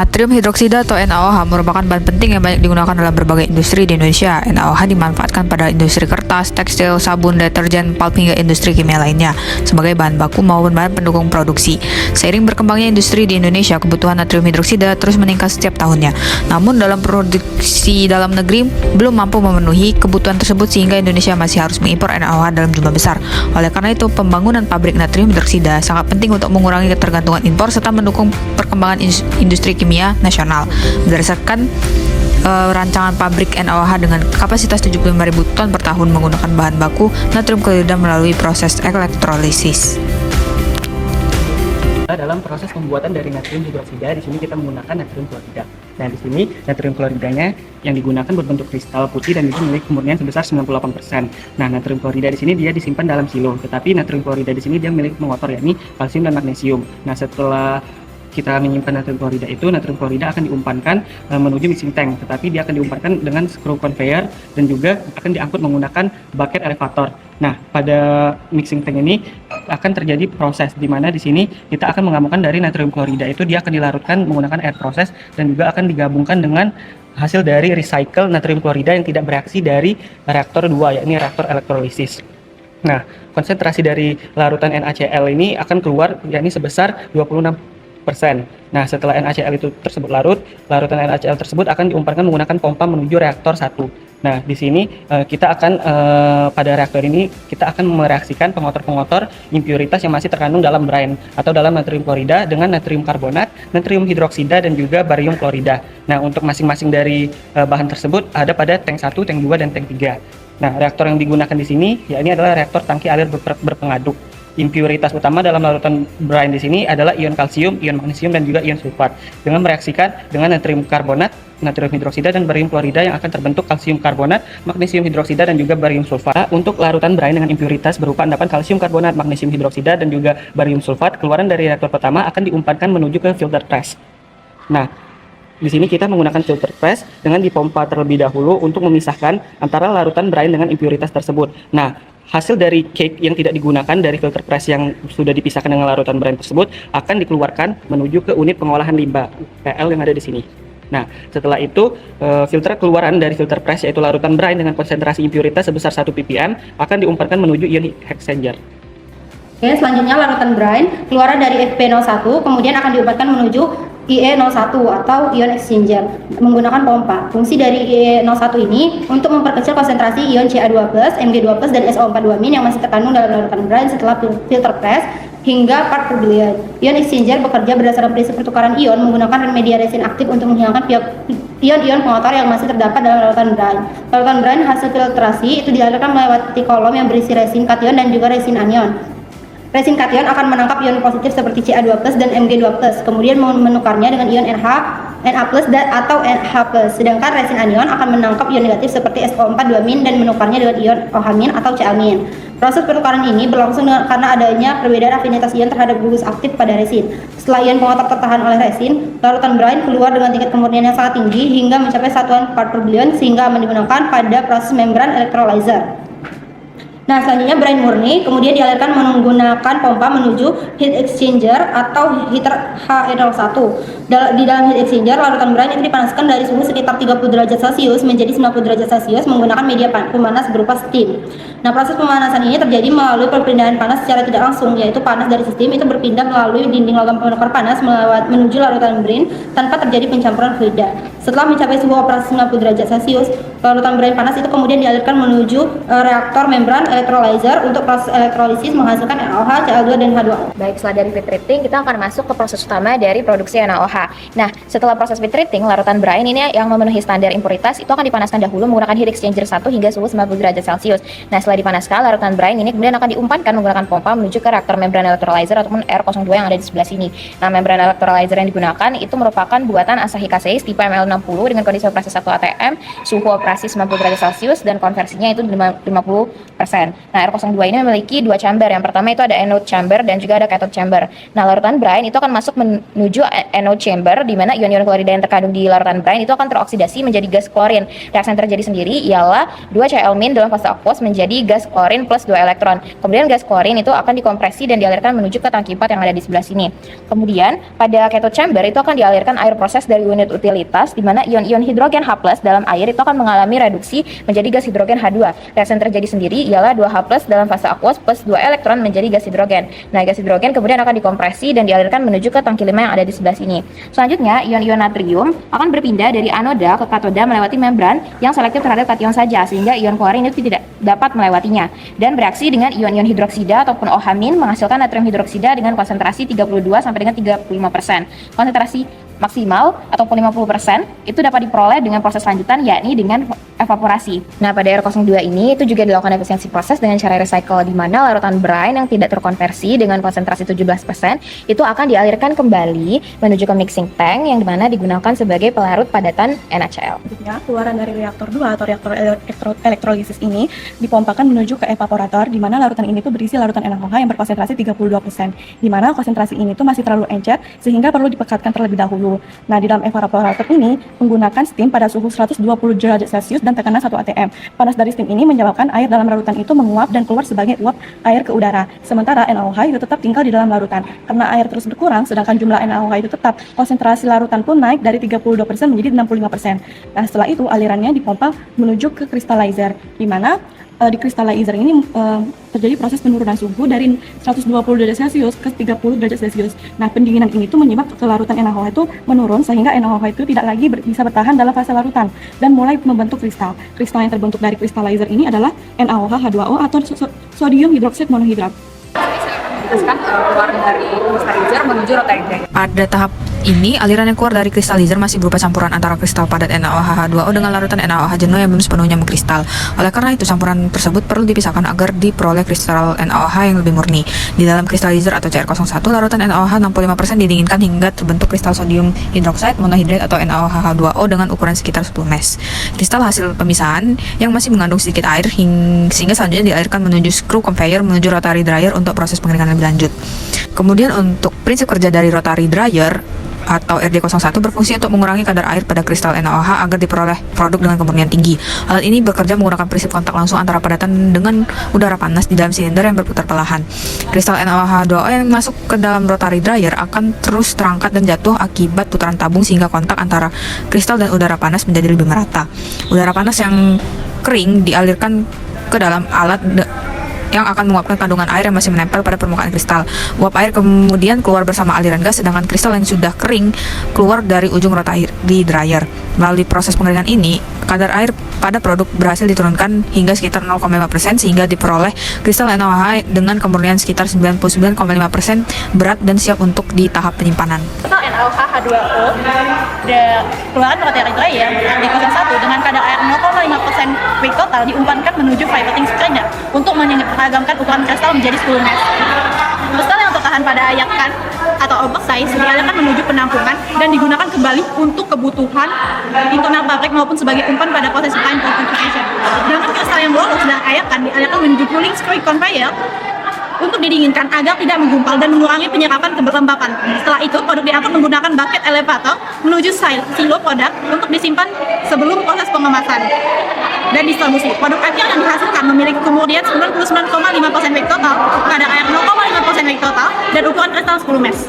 Natrium hidroksida atau NaOH merupakan bahan penting yang banyak digunakan dalam berbagai industri di Indonesia. NaOH dimanfaatkan pada industri kertas, tekstil, sabun, deterjen, pulp hingga industri kimia lainnya sebagai bahan baku maupun bahan pendukung produksi. Seiring berkembangnya industri di Indonesia, kebutuhan natrium hidroksida terus meningkat setiap tahunnya. Namun dalam produksi dalam negeri belum mampu memenuhi kebutuhan tersebut sehingga Indonesia masih harus mengimpor NaOH dalam jumlah besar. Oleh karena itu, pembangunan pabrik natrium hidroksida sangat penting untuk mengurangi ketergantungan impor serta mendukung perkembangan industri kimia nasional. Berdasarkan rancangan pabrik NaOH dengan kapasitas 75.000 ton per tahun menggunakan bahan baku natrium klorida melalui proses elektrolisis. Dalam proses pembuatan dari natrium hidroksida, di sini kita menggunakan natrium klorida. Nah, di sini natrium kloridanya yang digunakan berbentuk kristal putih dan itu memiliki kemurnian sebesar 98%. Nah, natrium klorida di sini dia disimpan dalam silo, tetapi natrium klorida di sini dia memiliki pengotor yakni kalsium dan magnesium. Nah, setelah kita menyimpan natrium klorida itu, natrium klorida akan diumpankan menuju mixing tank, tetapi dia akan diumpankan dengan screw conveyor dan juga akan diangkut menggunakan bucket elevator. Nah, pada mixing tank ini akan terjadi proses di mana di sini kita akan menggabungkan dari natrium klorida itu, dia akan dilarutkan menggunakan air proses dan juga akan digabungkan dengan hasil dari recycle natrium klorida yang tidak bereaksi dari reaktor 2, yakni reaktor elektrolisis. Nah, konsentrasi dari larutan NaCl ini akan keluar yakni sebesar 26%. Nah, setelah NaCl itu tersebut larutan NaCl tersebut akan diumpankan menggunakan pompa menuju reaktor 1. Nah, di sini kita akan pada reaktor ini kita akan mereaksikan pengotor-pengotor impuritas yang masih terkandung dalam brine atau dalam natrium klorida dengan natrium karbonat, natrium hidroksida dan juga barium klorida. Nah, untuk masing-masing dari bahan tersebut ada pada tank 1, tank 2 dan tank 3. Nah, reaktor yang digunakan di sini yakni adalah reaktor tangki alir berpengaduk. Impuritas utama dalam larutan brine di sini adalah ion kalsium, ion magnesium dan juga ion sulfat. Dengan mereaksikan dengan natrium karbonat, natrium hidroksida dan barium klorida yang akan terbentuk kalsium karbonat, magnesium hidroksida dan juga barium sulfat. Untuk larutan brine dengan impuritas berupa endapan kalsium karbonat, magnesium hidroksida dan juga barium sulfat, keluaran dari reaktor pertama akan diumpankan menuju ke filter press. Nah, di sini kita menggunakan filter press dengan dipompa terlebih dahulu untuk memisahkan antara larutan brine dengan impuritas tersebut. Nah, hasil dari cake yang tidak digunakan dari filter press yang sudah dipisahkan dengan larutan brine tersebut akan dikeluarkan menuju ke unit pengolahan limbah PL yang ada di sini. Nah, setelah itu filter keluaran dari filter press yaitu larutan brine dengan konsentrasi impuritas sebesar 1 ppm akan diumpankan menuju ion exchanger. Oke, selanjutnya larutan brine keluaran dari FP01 kemudian akan diumpankan menuju IE01 atau ion exchanger menggunakan pompa. Fungsi dari IE01 ini untuk memperkecil konsentrasi ion Ca2+, Mg2+, dan SO4 yang masih terkandung dalam larutan brine setelah filter press hingga part per billion. Ion exchanger bekerja berdasarkan prinsip pertukaran ion menggunakan media resin aktif untuk menghilangkan ion-ion pengotor yang masih terdapat dalam larutan brine. Larutan brine hasil filtrasi itu dialirkan melewati kolom yang berisi resin kation dan juga resin anion. Resin kation akan menangkap ion positif seperti Ca2+ dan Mg2+, kemudian menukarnya dengan ion Na+ atau NH+. Sedangkan resin anion akan menangkap ion negatif seperti SO4 dan menukarnya dengan ion OH- atau Ca-. Proses pertukaran ini berlangsung karena adanya perbedaan afinitas ion terhadap gugus aktif pada resin. Setelah ion pengotor tertahan oleh resin, larutan brine keluar dengan tingkat kemurnian yang sangat tinggi hingga mencapai satuan part per billion sehingga aman digunakan pada proses membran electrolyzer. Nah, selanjutnya brine murni kemudian dialirkan menggunakan pompa menuju heat exchanger atau heater HE01. Di dalam heat exchanger, larutan brine itu dipanaskan dari suhu sekitar 30 derajat Celcius menjadi 90 derajat Celcius menggunakan media pemanas berupa steam. Nah, proses pemanasan ini terjadi melalui perpindahan panas secara tidak langsung, yaitu panas dari sistem itu berpindah melalui dinding logam penukar panas menuju larutan brine tanpa terjadi pencampuran fluida. Setelah mencapai suhu operasi 90 derajat Celcius, larutan brine panas itu kemudian dialirkan menuju reaktor membran electrolyzer untuk proses elektrolisis menghasilkan NaOH, Cl2 dan H2O. Baik, setelah dari feed treating kita akan masuk ke proses utama dari produksi NaOH. Nah, setelah proses feed treating, larutan brine ini yang memenuhi standar impuritas itu akan dipanaskan dahulu menggunakan heat exchanger 1 hingga suhu 90 derajat Celcius. Nah, setelah dipanaskan, larutan brine ini kemudian akan diumpankan menggunakan pompa menuju ke reaktor membran electrolyzer ataupun R02 yang ada di sebelah sini. Nah, membran electrolyzer yang digunakan itu merupakan buatan Asahi Kasei tipe ML60 dengan kondisi operasi 1 atm, suhu operasi konsentrasi 90 derajat Celcius dan konversinya itu 50%. Nah, air 02 ini memiliki dua chamber. Yang pertama itu ada anode chamber dan juga ada cathode chamber. Nah, larutan brine itu akan masuk menuju anode chamber di mana ion-ion klorida yang terkandung di larutan brine itu akan teroksidasi menjadi gas klorin. Reaksi yang terjadi sendiri ialah 2 Cl- dalam fase aqueous menjadi gas klorin plus 2 elektron. Kemudian gas klorin itu akan dikompresi dan dialirkan menuju ke tangki 4 yang ada di sebelah sini. Kemudian pada cathode chamber itu akan dialirkan air proses dari unit utilitas di mana ion-ion hidrogen H+ dalam air itu akan mengalami reduksi menjadi gas hidrogen H2. Reaksi yang terjadi sendiri ialah 2H+ dalam fase aqueous plus 2 elektron menjadi gas hidrogen. Nah, gas hidrogen kemudian akan dikompresi dan dialirkan menuju ke tangki 5 yang ada di sebelah sini. Selanjutnya, ion-ion natrium akan berpindah dari anoda ke katoda melewati membran yang selektif terhadap kation saja sehingga ion klorin itu tidak dapat melewatinya dan bereaksi dengan ion-ion hidroksida ataupun OH- menghasilkan natrium hidroksida dengan konsentrasi 32 sampai dengan 35%. Konsentrasi maksimal ataupun 50% itu dapat diperoleh dengan proses lanjutan yakni dengan evaporasi. Nah, pada R02 ini itu juga dilakukan efisiensi proses dengan cara recycle di mana larutan brine yang tidak terkonversi dengan konsentrasi 17% itu akan dialirkan kembali menuju ke mixing tank yang dimana digunakan sebagai pelarut padatan NaCl. Selanjutnya, keluaran dari reaktor 2 atau reaktor elektrolisis ini dipompakan menuju ke evaporator di mana larutan ini tuh berisi larutan NaOH yang berkonsentrasi 32%, di mana konsentrasi ini tuh masih terlalu encer sehingga perlu dipekatkan terlebih dahulu. Nah, di dalam evaporator ini menggunakan steam pada suhu 120 derajat Celcius dan tekanan 1 atm. Panas dari steam ini menyebabkan air dalam larutan itu menguap dan keluar sebagai uap air ke udara. Sementara NaOH itu tetap tinggal di dalam larutan. Karena air terus berkurang, sedangkan jumlah NaOH itu tetap, konsentrasi larutan pun naik dari 32% menjadi 65%. Nah, setelah itu alirannya dipompa menuju ke crystallizer, di mana di crystallizer ini terjadi proses penurunan suhu dari 120 derajat Celcius ke 30 derajat Celcius. Nah, pendinginan ini tuh menyebabkan larutan NaOH itu menurun sehingga NaOH itu tidak lagi bisa bertahan dalam fase larutan dan mulai membentuk kristal. Kristal yang terbentuk dari crystallizer ini adalah NaOH H2O atau sodium hidroksida monohidrat. Keluar dari crystallizer menuju rotary dryer. Pada tahap ini, aliran yang keluar dari crystallizer masih berupa campuran antara kristal padat NaOH H2O dengan larutan NaOH jenuh yang belum sepenuhnya mengkristal. Oleh karena itu, campuran tersebut perlu dipisahkan agar diperoleh kristal NaOH yang lebih murni. Di dalam crystallizer atau CR01, larutan NaOH 65% didinginkan hingga terbentuk kristal sodium hidroksida monohidrat atau NaOH H2O dengan ukuran sekitar 10 mesh. Kristal hasil pemisahan yang masih mengandung sedikit air sehingga selanjutnya dialirkan menuju screw conveyor menuju rotary dryer untuk proses pengeringan lebih lanjut. Kemudian untuk prinsip kerja dari rotary dryer atau RD01 berfungsi untuk mengurangi kadar air pada kristal NaOH agar diperoleh produk dengan kemurnian tinggi. Alat ini bekerja menggunakan prinsip kontak langsung antara padatan dengan udara panas di dalam silinder yang berputar perlahan. Kristal NaOH H2O yang masuk ke dalam rotary dryer akan terus terangkat dan jatuh akibat putaran tabung sehingga kontak antara kristal dan udara panas menjadi lebih merata. Udara panas yang kering dialirkan ke dalam alat yang akan menguapkan kandungan air yang masih menempel pada permukaan kristal. Uap air kemudian keluar bersama aliran gas, sedangkan kristal yang sudah kering keluar dari ujung rotary dryer. Melalui proses pengeringan ini, kadar air pada produk berhasil diturunkan hingga sekitar 0,5% sehingga diperoleh kristal NaOH dengan kemurnian sekitar 99,5% berat dan siap untuk di tahap penyimpanan. Kristal NaOH H2O keluaran rotary dryer RD01 dengan kadar air 0,5% weight total diumpankan menuju vibrating strainer untuk menyeragamkan ukuran kristal menjadi 10 mesh. Kristal yang tertahan pada ayakan atau oversize dialirkan menuju penampungan dan digunakan kembali untuk kebutuhan internal pabrik maupun sebagai umpan pada proses fine purification. Sedangkan kristal yang lolos dan ayakan dialirkan menuju cooling screw conveyor untuk didinginkan agar tidak menggumpal dan mengurangi penyerapan kelembapan. Setelah itu, produk diangkut menggunakan bucket elevator menuju silo produk untuk disimpan sebelum proses pengemasan dan distribusi. Produk akhir yang dihasilkan memiliki kemurnian 99,5% weight total, kadar air 0,5% weight total, dan ukuran kristal 10 mesh.